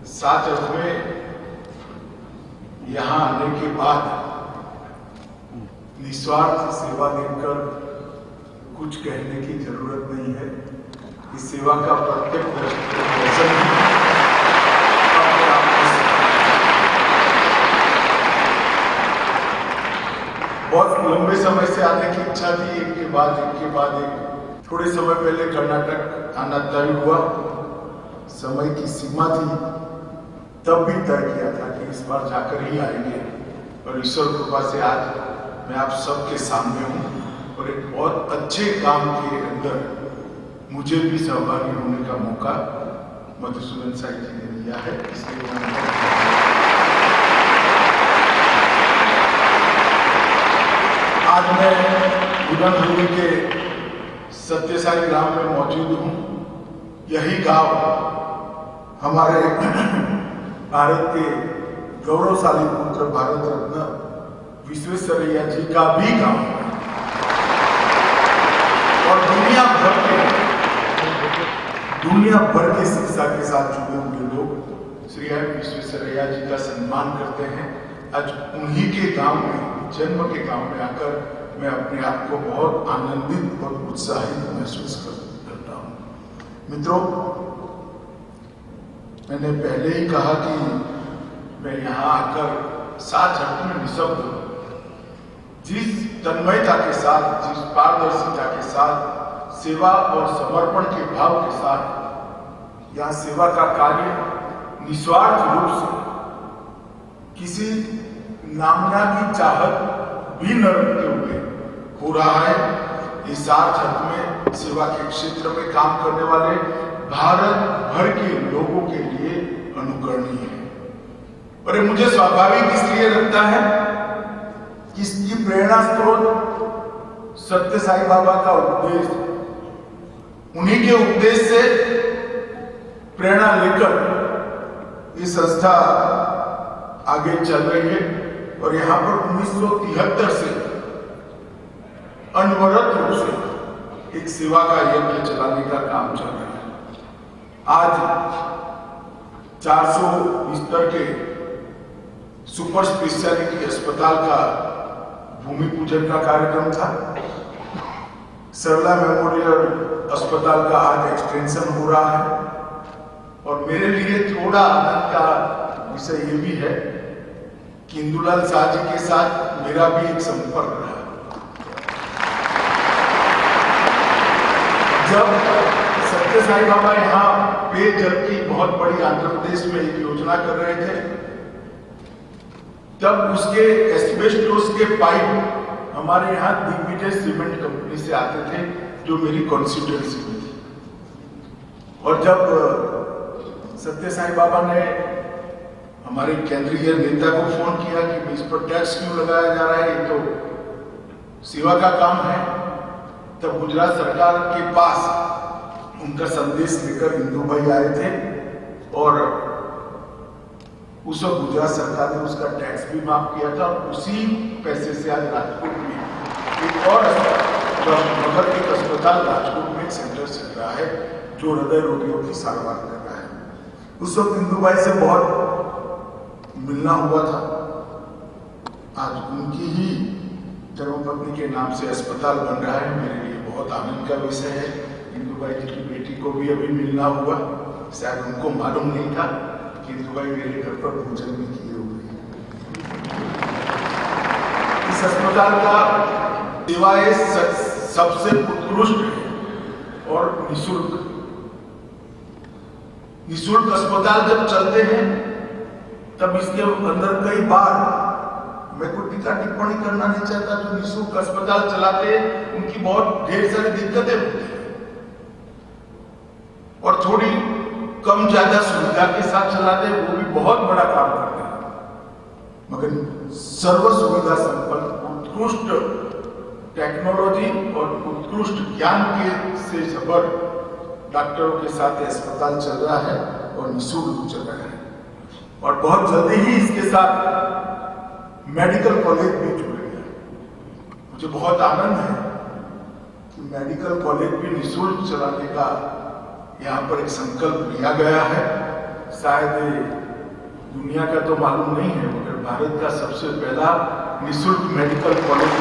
साथ में यहाँ आने के बाद निस्वार्थ सेवा देकर कुछ कहने की जरूरत नहीं है। इस सेवा का प्रत्यक्ष दर्शन बहुत लंबे समय से आने की इच्छा थी, एक के बाद एक। थोड़े समय पहले कर्नाटक आना तय हुआ, समय की सीमा थी, तब भी तय किया था कि इस बार जाकर ही आएंगे। और ईश्वर कृपा से आज मैं आप सबके सामने हूँ और एक बहुत अच्छे काम के अंदर मुझे भी सहभागी होने का मौका मधुसूदन साई जी ने दिया है। इसलिए आज मैं बुलंदशहर के सत्यसाई ग्राम में मौजूद हूँ। यही गांव हमारे भारत के गौरवशाली पुत्र भारत रत्न विश्वेश्वरैया जी का भी गांव है और दुनिया भर के शिक्षा के साथ जुड़े हुए लोग श्री विश्वेश्वरैया जी का सम्मान करते हैं। आज उन्हीं के गांव में, जन्म के गांव में आकर मैं अपने आप को बहुत आनंदित और उत्साहित महसूस करता हूं। मित्रों, मैंने पहले ही कहा कि मैं यहाँ आकर साथ में निशब्द जिस तन्मयता के साथ, जिस पारदर्शिता के साथ, सेवा और समर्पण के भाव के साथ यहाँ सेवा का कार्य निस्वार्थ रूप से किसी नामना की चाहत भी न रखते हुए हो रहा है। इस सार्थ में सेवा के क्षेत्र में काम करने वाले भारत भर के लोगों के लिए अनुकरणीय है। और मुझे स्वाभाविक इसलिए लगता है कि इसकी प्रेरणा स्रोत सत्य साई बाबा का उपदेश, उन्हीं के उपदेश से प्रेरणा लेकर ये संस्था आगे चल रही है। और यहाँ पर 1973 से अनवरत रूप से एक सेवा का यज्ञ चलाने का काम चल रहा है। आज 400 बिस्तर के सुपर स्पेशलिटी अस्पताल का भूमि पूजन का कार्यक्रम था। सरला मेमोरियल अस्पताल का आज एक्सटेंशन हो रहा है। और मेरे लिए थोड़ा आनंद का विषय ये भी है कि इंदुलाल शाह जी के साथ मेरा भी एक संपर्क रहा। जब सत्य साई बाबा यहाँ पेयजल की बहुत बड़ी आंध्र प्रदेश में एक योजना कर रहे थे, तब उसके एस्बेस्टोस के पाइप हमारे यहाँ दिग्विजय सीमेंट कंपनी से आते थे, जो मेरी कॉन्स्टिट्यूएंसी में थी। और जब सत्य साई बाबा ने हमारे केंद्रीय नेता को फोन किया कि इस पर टैक्स क्यों लगाया जा रहा है, ये तो सेवा का काम है, तब गुजरात सरकार के पास उनका संदेश लेकर इंदू भाई आए थे। और उस वक्त गुजरात सरकार ने उसका टैक्स भी माफ किया था। उसी पैसे से आज राजकोट में एक और मगर एक अस्पताल राजकोट में एक सेंटर चल रहा है जो हृदय रोगियों की सारवार कर रहा है। उस वक्त इंदू भाई से बहुत मिलना हुआ था। आज उनकी ही धर्मपत्नी के नाम से अस्पताल बन रहा है। मेरे लिए बहुत आनंद का विषय है। इंदू भाई जी की बेटी को भी अभी मिलना हुआ, शायद उनको मालूम नहीं था कि इंदू भाई मेरे घर पर पूजन भी किए हुए। इस अस्पताल का सेवाएं सबसे उत्कृष्ट और निःशुल्क अस्पताल जब चलते हैं तब इसके अंदर कई बार, मैं कोई टीका टिप्पणी करना नहीं चाहता, जो निःशुल्क अस्पताल चलाते हैं उनकी बहुत ढेर सारी दिक्कतें होती हैं और थोड़ी कम ज्यादा सुविधा के साथ चलाते हैं, वो भी बहुत बड़ा काम करते हैं। मगर सर्व सुविधा संपन्न उत्कृष्ट टेक्नोलॉजी और उत्कृष्ट ज्ञान के से जबर डॉक्टरों के साथ अस्पताल चल रहा है और निःशुल्क चल रहा है। और बहुत जल्दी ही इसके साथ मेडिकल कॉलेज भी जुड़ेगा। मुझे बहुत आनंद है कि मेडिकल कॉलेज भी निःशुल्क चलाने का यहाँ पर एक संकल्प लिया गया है। शायद दुनिया का तो मालूम नहीं है, मगर भारत का सबसे पहला निःशुल्क मेडिकल कॉलेज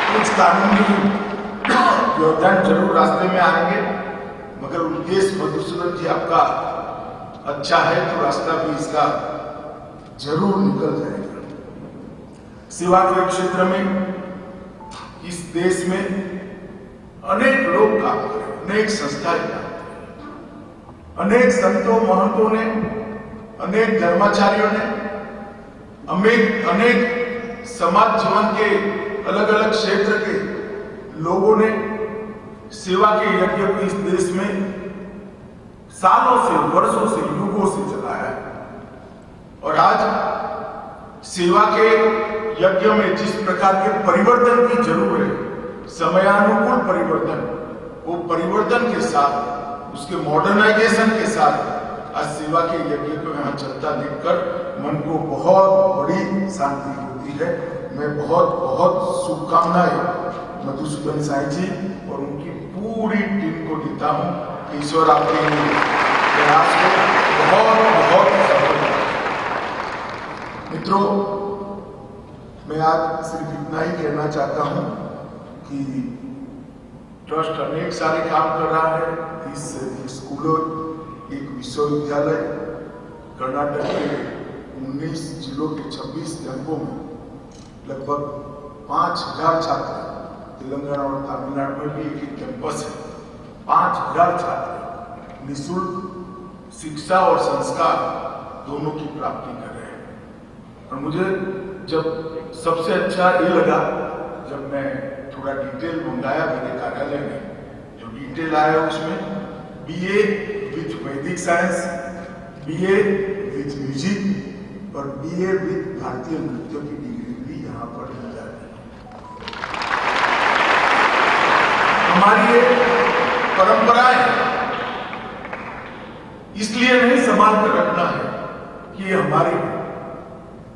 कुछ कानूनी व्यवधान जरूर रास्ते में आएंगे, मगर उद्देश्य मधुसूदन जी आपका अच्छा है तो रास्ता भी इसका जरूर निकल जाएगा। सेवा के क्षेत्र में इस देश में अनेक लोग काम करें, अनेक संस्थाएं काम करें, अनेक संतों महंतों ने, अनेक धर्माचार्यों ने, अनेक समाज जीवन के अलग अलग क्षेत्र के लोगों ने सेवा के यज्ञ को इस देश में सालों से, वर्षों से, युगों से चलाया है। और आज सेवा के यज्ञ में जिस प्रकार के परिवर्तन की जरूरत है, समयानुकूल परिवर्तन, वो परिवर्तन के साथ, उसके मॉडर्नाइजेशन के साथ आज सेवा के यज्ञ को यहाँ चलता देखकर मन को बहुत बड़ी शांति होती है। मैं बहुत बहुत शुभकामनाएं मधुसूदन साई जी और उनकी पूरी टीम को देता हूँ। ईश्वर आपके प्रयास को बहुत बहुत सफल बनाए। मित्रों, मैं आज सिर्फ इतना ही कहना चाहता हूँ कि ट्रस्ट अनेक सारे काम कर रहा है। 30 से 30 स्कूलों, एक विश्वविद्यालय, कर्नाटक के 19 जिलों के 26 जनपदों में लगभग 5000 छात्र, तेलंगाना और तमिलनाडु में भी एक कैंपस है, 5000 छात्र निःशुल्क शिक्षा और संस्कार दोनों की प्राप्ति कर रहे हैं। और मुझे जब सबसे अच्छा ये लगा, जब मैं थोड़ा डिटेल मंगाया मेरे कार्यालय में, जो डिटेल आया उसमें BA विथ वैदिक साइंस, BA विथ म्यूजिक और BA विथ भारतीय नृत्य की डिग्री भी यहाँ पर दी जाती है। हमारी ये परंपराएं इसलिए नहीं संभाल कर रखना है कि हमारी,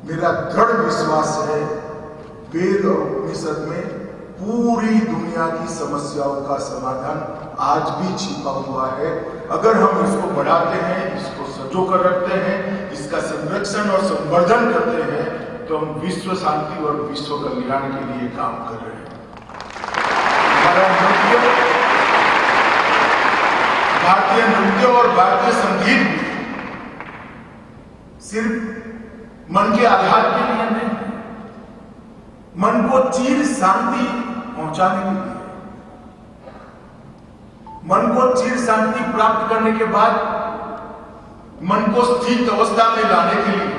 मेरा दृढ़ विश्वास है वेद और उपनिषद में पूरी दुनिया की समस्याओं का समाधान आज भी छिपा हुआ है। अगर हम इसको बढ़ाते हैं, इसको सजो कर रखते हैं, इसका संरक्षण और संवर्धन करते हैं, तो हम विश्व शांति और विश्व कल्याण के लिए काम कर रहे हैं। हमारा नृत्य, भारतीय नृत्य और भारतीय संगीत सिर्फ मन के आह्लाद के लिए नहीं, मन को चिर शांति पहुंचाने के लिए, मन को चिर शांति प्राप्त करने के बाद मन को स्थित अवस्था में लाने के लिए,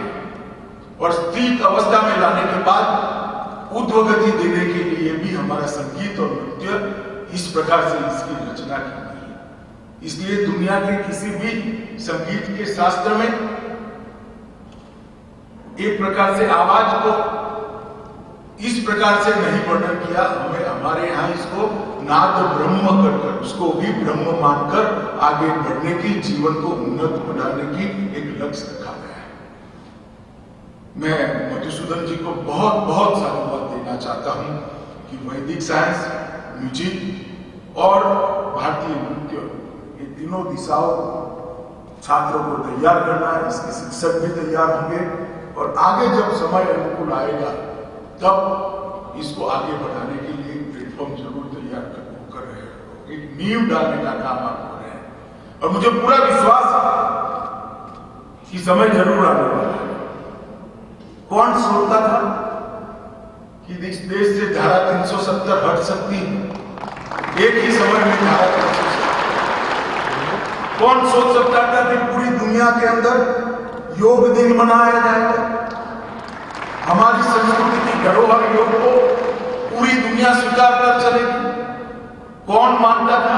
और स्थित अवस्था में लाने के बाद उद्वगति देने के लिए भी हमारा संगीत और नृत्य इस प्रकार से इसकी रचना की गई है। इसलिए दुनिया के किसी भी संगीत के शास्त्र में एक प्रकार से आवाज को इस प्रकार से नहीं वर्णन किया। हमें हमारे यहाँ इसको नाद ब्रह्म कर उसको भी ब्रह्म मानकर आगे बढ़ने की, जीवन को उन्नत बनाने की एक लक्ष्य रखा गया है। मैं मधुसूदन जी को बहुत बहुत साधुवाद देना चाहता हूं कि वैदिक साइंस, म्यूजिक और भारतीय नृत्य, ये तीनों दिशाओं छात्रों को तैयार करना है। इसके शिक्षक भी तैयार होंगे और आगे जब समय अनुकूल आएगा तब इसको आगे बढ़ाने के लिए एक प्लेटफॉर्म जरूर तैयार कर रहे हैं, एक नींव डालने का काम आप कर रहे हैं। और मुझे पूरा विश्वास है कि समय जरूर आने वाला है। कौन सोचता था कि इस देश से धारा 370 हट सकती है एक ही समय में? धारा 370 कौन सोच सकता था कि पूरी दुनिया के अंदर योग दिन मनाया जाएगा? हमारी संस्कृति की धरोहर योग को पूरी दुनिया स्वीकार कर चलेगी। कौन मानता था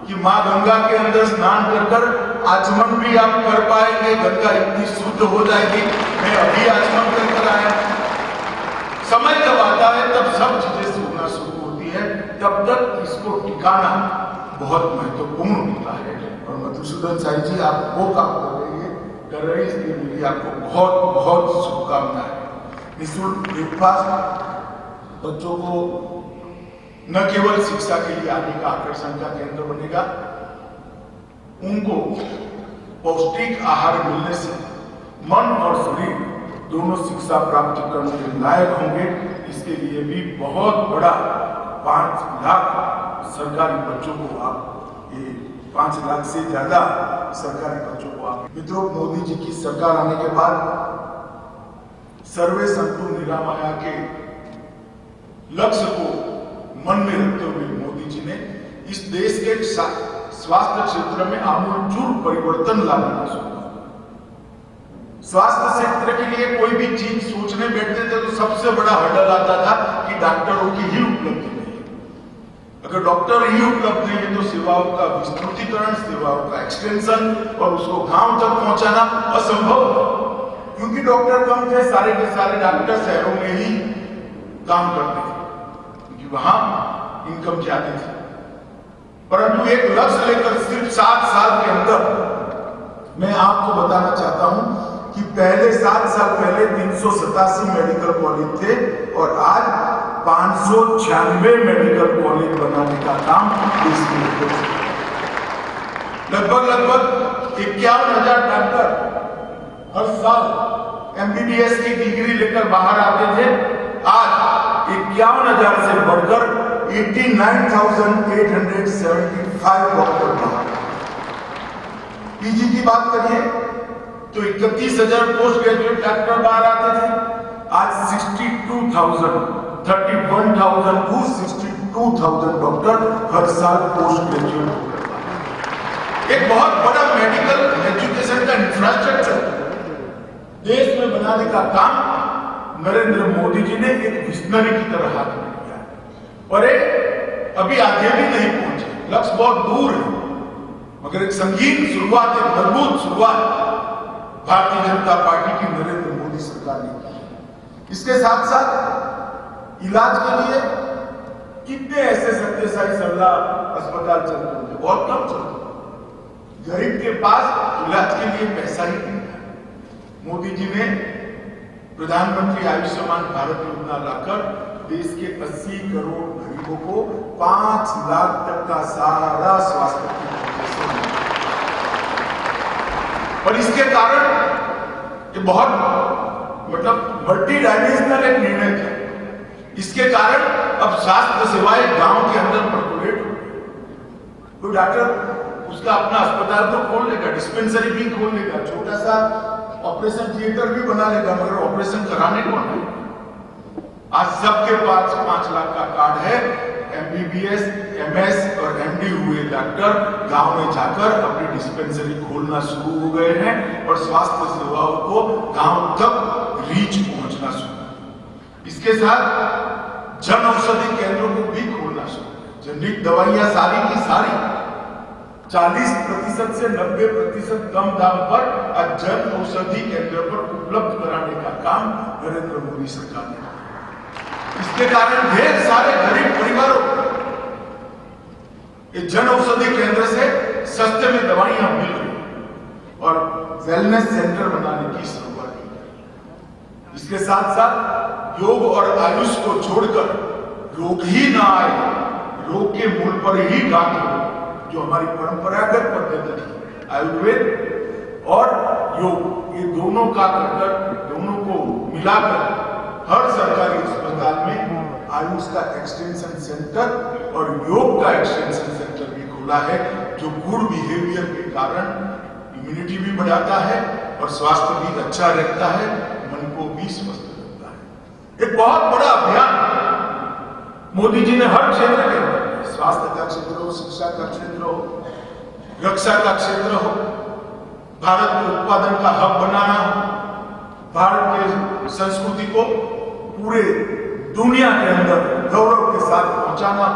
कि मां गंगा के अंदर स्नान कर आचमन भी आप कर पाएंगे, गंगा इतनी शुद्ध हो जाएगी। मैं अभी आचमन कर आया। समय जब आता है तब सब चीजें होना शुरू होती है, तब तक इसको टिकाना बहुत महत्वपूर्ण होता है। और मधुसूदन साई जी आप वो काम कर रहे हैं, इसलिए मेरी आपको बहुत बहुत शुभकामनाएं। निःशुल्क ब्रेकफास्ट बच्चों को न केवल शिक्षा के लिए आने का आकर्षण का केंद्र बनेगा, उनको पौष्टिक आहार मिलने से मन और शरीर दोनों शिक्षा प्राप्त करने के लायक होंगे। इसके लिए भी बहुत बड़ा 5 लाख सरकारी बच्चों को आप, ये 5 लाख से ज्यादा सरकारी बच्चों को आप। मित्रों, मोदी जी की सरकार आने के बाद सर्वे संतु निरामया के लक्ष्य को मन में रखते हुए मोदी जी ने इस देश के स्वास्थ्य क्षेत्र में आमूलचूल परिवर्तन लाने का सोचा। स्वास्थ्य क्षेत्र के लिए कोई भी चीज सोचने बैठते थे तो सबसे बड़ा हर्डल आता था कि डॉक्टरों की ही उपलब्धि नहीं है। अगर डॉक्टर ही उपलब्ध नहीं है तो सेवाओं का विस्तृतीकरण, सेवाओं का एक्सटेंशन और उसको गांव तक पहुंचाना असंभव है, क्योंकि डॉक्टर कम थे, सारे के सारे डॉक्टर शहरों में ही काम करते थे, क्योंकि वहां इनकम ज्यादा थी। परंतु एक लक्ष्य लेकर सिर्फ 7 साल के अंदर मैं आपको बताना चाहता हूं कि पहले 7 साल पहले 387 मेडिकल कॉलेज थे और आज 596 मेडिकल कॉलेज बनाने का काम देश में हो रहा है। लगभग 51,000 डॉक्टर हर साल एमबीबीएस की डिग्री लेकर बाहर आते थे। आज 51,000 से बढ़कर 89,875 डॉक्टर बाहर। पीजी की बात करिए तो 31,000 पोस्ट ग्रेजुएट डॉक्टर बाहर आते थे, आज 62,000 डॉक्टर हर साल पोस्ट ग्रेजुएट हो रहे हैं। एक बहुत बड़ा मेडिकल एजुकेशन का इंफ्रास्ट्रक्चर देश में बनाने का काम नरेंद्र मोदी जी ने एक विजनरी की तरह हाथ में लिया, और अभी आगे भी नहीं पहुंचे, लक्ष्य बहुत दूर है, मगर एक संगीन शुरुआत, एक मजबूत शुरुआत भारतीय जनता पार्टी की नरेंद्र मोदी सरकार ने की। इसके साथ साथ इलाज के लिए कितने ऐसे सत्यसाई सरला अस्पताल चलते होंगे, बहुत कम चलते। गरीब के पास इलाज के लिए पैसा ही नहीं था। मोदी जी ने प्रधानमंत्री आयुष्मान भारत योजना लाकर देश के 80 करोड़ गरीबों को 5 लाख तक का सारा स्वास्थ्य और इसके कारण ये बहुत मल्टी डायमेंशनल एक निर्णय था। इसके कारण अब स्वास्थ्य सेवाएं गांव के अंदर परकोलेट हो गई। कोई डॉक्टर उसका अपना अस्पताल तो खोल लेगा, डिस्पेंसरी भी खोल लेगा, छोटा सा ऑपरेशन थिएटर भी बना लेगा, मगर ऑपरेशन कराने कौन है? आज सबके पास 5 लाख का कार्ड है। एमबीबीएस, एमएस और एमडी हुए डॉक्टर गांव में जाकर अपनी डिस्पेंसरी खोलना शुरू हो गए हैं और स्वास्थ्य सेवाओं को गांव तक रीच पहुंचना शुरू। इसके साथ जन औषधि केंद्रों को भी खोलना शुरू। जेनरिक दवाइयां सारी की सारी 40% से 90% कम दाम पर आज जन औषधि केंद्र पर उपलब्ध कराने का काम नरेंद्र मोदी सरकार ने किया। इसके कारण ढेर सारे गरीब परिवारों को जन औषधि केंद्र से सस्ते में दवाइयां मिल रही और वेलनेस सेंटर बनाने की शुरुआत की। इसके साथ साथ योग और आयुष को छोड़कर रोग ही ना आए, रोग के मूल पर ही काम हो, जो हमारी परंपरागत पद्धति थी, आयुर्वेद और योग, ये दोनों का कर दोनों को मिलाकर हर सरकारी अस्पताल में आयुष का एक्सटेंशन सेंटर और योग का एक्सटेंशन सेंटर भी खोला है, जो गुड बिहेवियर के कारण इम्यूनिटी भी बढ़ाता है और स्वास्थ्य भी अच्छा रहता है, मन को भी स्वस्थ रखता है। एक बहुत बड़ा अभियान मोदी जी ने हर क्षेत्र में, स्वास्थ्य का क्षेत्र हो, शिक्षा का क्षेत्र हो, रक्षा का क्षेत्र हो, भारत के उत्पादन का हब बनाना हो, भारत के संस्कृति को पूरे दुनिया के अंदर गौरव के साथ पहुंचाना,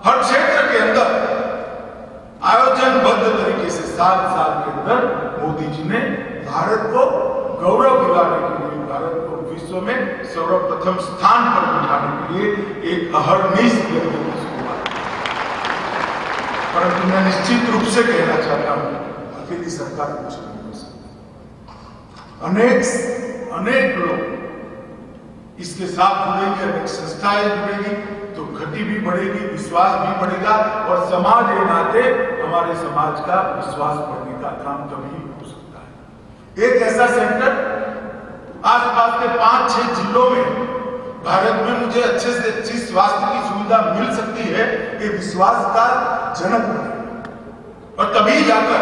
हर क्षेत्र के अंदर आयोजनबद्ध तरीके से 7 साल के अंदर मोदी जी ने भारत को गौरव दिलाने के लिए, भारत को विश्व में सर्वप्रथम स्थान पर बिठाने के लिए एक अहर्निश यत्न की शुरुआत। परंतु मैं निश्चित रूप से कहना चाहता हूं, अकेली सरकार कुछ नहीं कर सकती। अनेक लोग इसके साथ जुड़ेंगे, अनेक संस्थाएं जुड़ेंगी, तो गति भी बढ़ेगी, विश्वास भी बढ़ेगा और समाज के नाते हमारे समाज का विश्वास बढ़ने का काम तभी हो सकता है। एक ऐसा सेंटर आसपास के 5-6 जिलों में भारत में मुझे अच्छे से अच्छी स्वास्थ्य की सुविधा मिल सकती है, ये विश्वास का जनक बने और तभी जाकर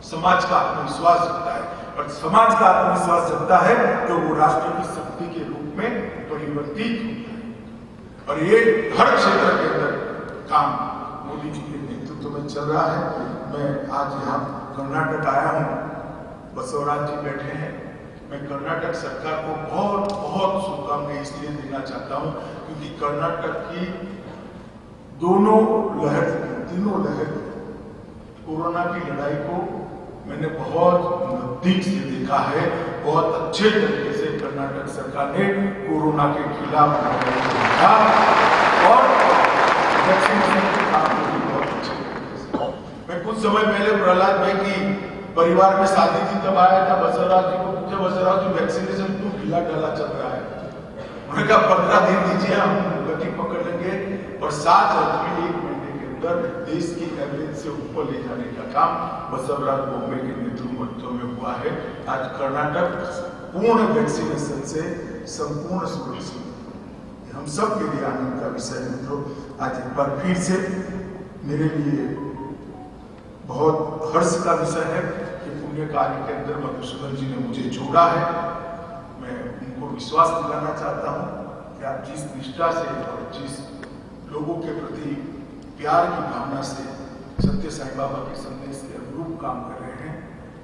समाज का आत्मविश्वास जगता है और समाज का आत्मविश्वास जगता है तो वो राष्ट्र की शक्ति के रूप में परिवर्तित होता है। और ये हर क्षेत्र के अंदर काम मोदी जी के नेतृत्व में चल रहा है। मैं आज यहाँ कर्नाटक आया हूँ, बसवराज जी बैठे हैं। मैं कर्नाटक सरकार को बहुत बहुत शुभकामनाएं इसलिए देना चाहता हूँ क्योंकि कर्नाटक की तीनों लहर कोरोना की लड़ाई को मैंने बहुत नजदीक से देखा है। बहुत अच्छे तरीके से कर्नाटक सरकार ने कोरोना के खिलाफ लड़ाई लड़ा और वैक्सीनेशन के काम को भी बहुत अच्छे तरीके से। मैं कुछ समय पहले प्रहलाद भाई की परिवार में शादी थी, तब आया था बसवराज जी को पूछा, बसवराज जी वैक्सीनेशन क्यों ढीला ढाला चल रहा है? उन्होंने कहा 15 दिन दीजिए, हम गति पकड़ लेंगे और 7 में 1 महीने के अंदर देश की एवरेज से ऊपर ले जाने का काम बसवराज बोम्बे के नेतृत्व में हुआ है। आज कर्नाटक पूर्ण वैक्सीनेशन से संपूर्ण सुरक्षित, हम सब के लिए आनंद का विषय मित्रों। आज एक बार फिर से मेरे लिए बहुत हर्ष का विषय है कि पुण्य कार्य के अंदर मधुसूदन जी ने मुझे जोड़ा है। मैं उनको विश्वास दिलाना चाहता हूँ कि आप जिस निष्ठा से और जिस लोगों के प्रति प्यार की भावना से सत्य साईं बाबा के संदेश के अनुरूप काम कर रहे हैं,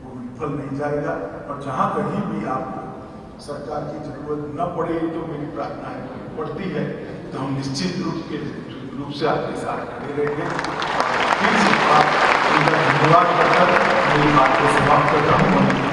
वो विफल नहीं जाएगा। और जहाँ कहीं भी आपको सरकार की जरूरत न पड़े तो मेरी प्रार्थना है पड़ती है तो हम निश्चित रूप से आपके साथ खड़े रहेंगे। फिर से धन्यवाद करकर मेरी बात को समाप्त करता हूँ।